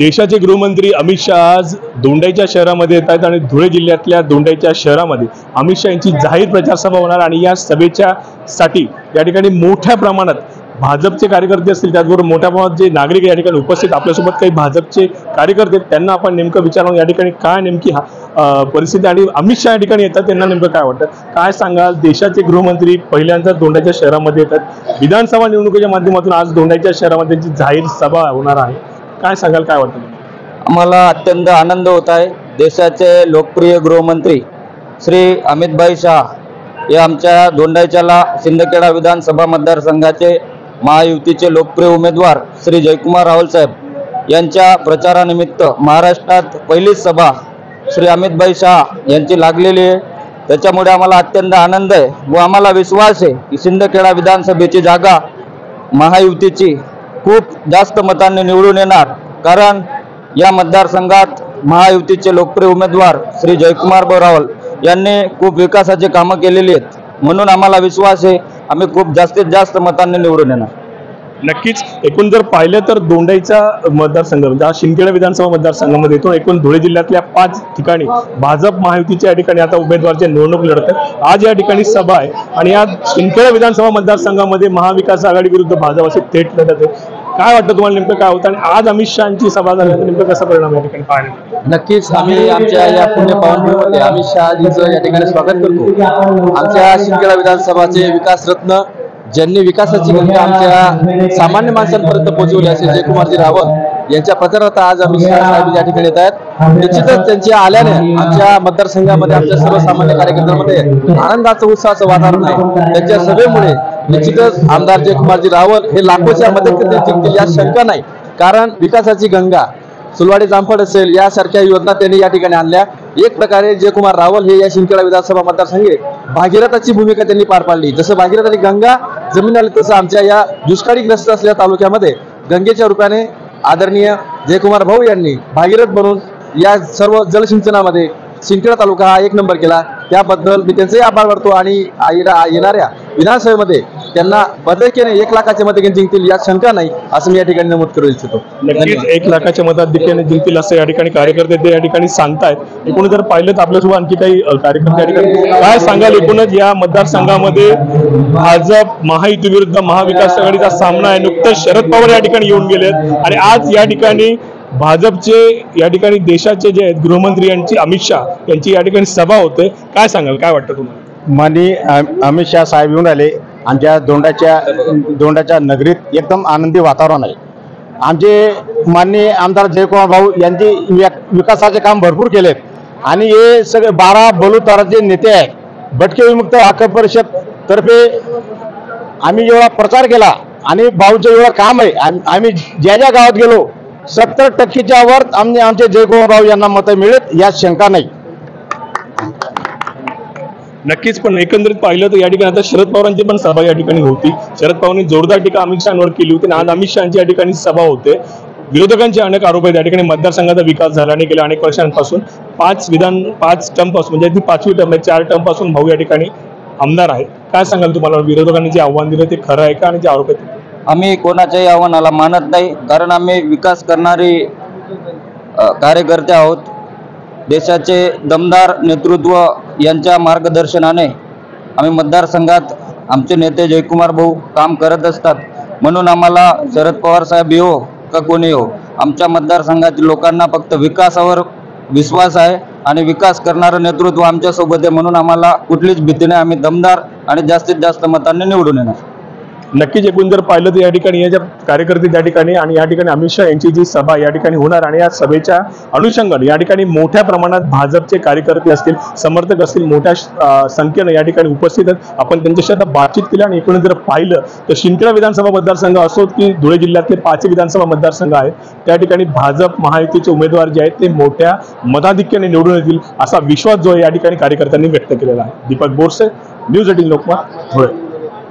देशाचे गृहमंत्री अमित शहा आज दोंडाईच्या शहरामध्ये येत आहेत आणि धुळे जिल्ह्यातल्या दोंडाईच्या शहरामध्ये अमित शहा यांची जाहीर प्रचार सभा होणार आणि या सभेच्या साठी या ठिकाणी मोठ्या प्रमाणात भाजपचे कार्यकर्ते असतील, त्याचबरोबर मोठ्या प्रमाणात जे नागरिक या ठिकाणी उपस्थित आपल्यासोबत काही भाजपचे कार्यकर्ते त्यांना आपण नेमकं विचारून या ठिकाणी काय नेमकी परिस्थिती आणि अमित शहा या ठिकाणी येतात त्यांना नेमकं काय वाटतं काय सांगाल। देशाचे गृहमंत्री पहिल्यांदा दोंडाईच्या शहरामध्ये येतात, विधानसभा निवडणुकीच्या माध्यमातून आज दोंडाईच्या शहरामध्ये त्यांची जाहीर सभा होणार आहे, काय सांगाल, काय वाटतं? आम्हाला अत्यंत आनंद होत आहे। देशाचे लोकप्रिय गृहमंत्री श्री अमितभाई शहा हे आमच्या दोंडाईच्याला शिंदखेडा विधानसभा मतदारसंघाचे महायुतीचे लोकप्रिय उमेदवार श्री जयकुमार रावल साहेब यांच्या प्रचारानिमित्त महाराष्ट्रात पहिलीच सभा श्री अमितभाई शहा यांची लागलेली आहे। त्याच्यामुळे आम्हाला अत्यंत आनंद आहे व आम्हाला विश्वास आहे की शिंदखेडा विधानसभेची जागा महायुतीची खूप जास्त मतांनी निवडून येणार, कारण या मतदारसंघात महायुतीचे लोकप्रिय उमेदवार श्री जयकुमार रावल यांनी खूप विकासाचे कामं केलेली आहेत, म्हणून आम्हाला विश्वास आहे आम्ही खूप जास्तीत जास्त मतांनी निवडून येणार। नक्कीच एकूण जर पाहिलं तर दोंडाईचा मतदारसंघ म्हणजे शिंदखेडा विधानसभा मतदारसंघामध्ये येतो एकूण धुळे जिल्ह्यातल्या 5 ठिकाणी भाजप महायुतीच्या या ठिकाणी आता उमेदवारचे निवडणूक लढत आहे। आज या ठिकाणी सभा आहे आणि या शिंदखेडा विधानसभा मतदारसंघामध्ये महाविकास आघाडी विरुद्ध भाजप असे थेट लढत आहे। काय वाटतं तुम्हाला नेमकं काय होतं आणि आज अमित शहाची सभा झाल्यानंतर नेमकं कसा परिणाम या ठिकाणी पाहायला? नक्कीच आम्ही आमच्या या पुणे पावनभूमीमध्ये अमित शहाजींचं या ठिकाणी स्वागत करतो। आमच्या शिंदखेडा विधानसभाचे विकास रत्न ज्यांनी विकासाची गंगा आमच्या सामान्य माणसांपर्यंत पोहोचवली असे जयकुमारजी रावल यांच्या प्रचारात आज अमित शहा साहेब या ठिकाणी येत आहेत। निश्चितच त्यांच्या आल्याने आमच्या मतदारसंघामध्ये आमच्या सर्वसामान्य कार्यकर्त्यांमध्ये आनंदाचं उत्साहाचं वातावरण आहे। त्यांच्या सभेमुळे निश्चितच आमदार जयकुमारजी रावल हे लाखोच्या मदत जिंकतील यात शंका नाही, कारण विकासाची गंगा सुलवाडी जामफळ असेल यासारख्या योजना त्यांनी या ठिकाणी आणल्या। एक प्रकारे जयकुमार रावल हे या शिंदखेडा विधानसभा मतदारसंघे भागीरथाची भूमिका त्यांनी पार पाडली। जसं भागीरथ आणि गंगा जमीन आली तसं आमच्या या दुष्काळीग्रस्त असलेल्या तालुक्यामध्ये गंगेच्या रूपाने आदरणीय जयकुमार भाऊ यांनी भागीरथ बनून या सर्व जलसिंचनामध्ये शिंदखेडा तालुका हा 1 नंबर केला। त्याबद्दल मी त्यांचे आभार मानतो आणि येणाऱ्या विधानसभेमध्ये त्यांना बदलकेने 1 लाखाच्या मतांनी जिंकतील यात शंका नाही असं मी या ठिकाणी नमूद करू इच्छितो। नक्कीच 1 लाखाच्या मताधिक्याने जिंकतील असं या ठिकाणी कार्यकर्ते ते या ठिकाणी सांगतायत। एकूण जर पाहिलं तर आपल्यासोबत आणखी काही कार्यकर्ते या ठिकाणी काय सांगाल? एकूणच या मतदारसंघामध्ये भाजप महायुती विरुद्ध महाविकास आघाडीचा सामना आहे। नुकतंच शरद पवार या ठिकाणी येऊन गेलेत आणि आज या ठिकाणी भाजपचे या ठिकाणी देशाचे जे आहेत गृहमंत्री यांची अमित शहा यांची या ठिकाणी सभा होते, काय सांगाल, काय वाटतं तुम्हाला? माननीय अमित शहा साहेब येऊन आले। आमच्या दोंडाच्या नगरीत एकदम आनंदी वातावरण आहे। आमचे माननीय आमदार जयकुमार भाऊ यांनी विकासाचे काम भरपूर केलेत आणि हे सगळे 12 बलुताराचे नेते आहेत। भटके विमुक्त हक्क परिषद तर्फे आम्ही जेव्हा प्रचार केला आणि भाऊचं एवढं काम आहे, आम्ही ज्या गावात गेलो 70% वर आमचे जयकुमार भाऊ यांना मतं मिळत यात शंका नाही। नक्कीच, पण एकंदरीत पाहिलं तर या ठिकाणी आता शरद पवारांची पण सभा या ठिकाणी होती। शरद पवारांनी जोरदार टीका अमित शहांवर केली होती आणि आज अमित शहांची या ठिकाणी सभा होते। विरोधकांचे अनेक आरोप आहेत या ठिकाणी मतदारसंघाचा विकास झाला नाही गेल्या अनेक वर्षांपासून 5 टर्म पासून म्हणजे ती 5वी टर्म आहे, 4 टर्म पासून भाऊ या ठिकाणी आमदार आहेत। काय सांगाल तुम्हाला विरोधकांनी जे आव्हान दिलं ते खरं आहे का आणि जे आरोप आहेत? आम्ही कोणाच्याही आव्हानाला मानत नाही, कारण आम्ही विकास करणारे कार्यकर्ते आहोत। देशाचे दमदार नेतृत्व यांच्या मार्गदर्शनाने आम्ही मतदारसंघात आमचे नेते जयकुमार भाऊ काम करत असतात, म्हणून आम्हाला शरद पवार साहेब येवो का कोणी हो आमच्या मतदारसंघातील लोकांना फक्त विकासावर विश्वास आहे आणि विकास करणारं नेतृत्व आमच्यासोबत आहे, म्हणून आम्हाला कुठलीच भीती नाही। आम्ही दमदार आणि जास्तीत जास्त मतांनी निवडून येणार। नक्कीच, एकूण जर पाहिलं तर या ठिकाणी या ज्या कार्यकर्ते त्या ठिकाणी आणि या ठिकाणी अमित शहा यांची जी सभा या ठिकाणी होणार आणि या सभेच्या अनुषंगाने या ठिकाणी मोठ्या प्रमाणात भाजपचे कार्यकर्ते असतील, समर्थक असतील, मोठ्या संख्येने या ठिकाणी उपस्थित आहेत। आपण त्यांच्याशी आता बातचीत केली आणि एकूण जर पाहिलं तर शिंदखेडा विधानसभा मतदारसंघ असो की धुळे जिल्ह्यातले 5 विधानसभा मतदारसंघ आहेत, त्या ठिकाणी भाजप महायुतीचे उमेदवार जे आहेत ते मोठ्या मताधिक्याने निवडून येतील असा विश्वास जो या ठिकाणी कार्यकर्त्यांनी व्यक्त केलेला आहे। दीपक बोरसे, न्यूज 18 लोकमत, धुळे।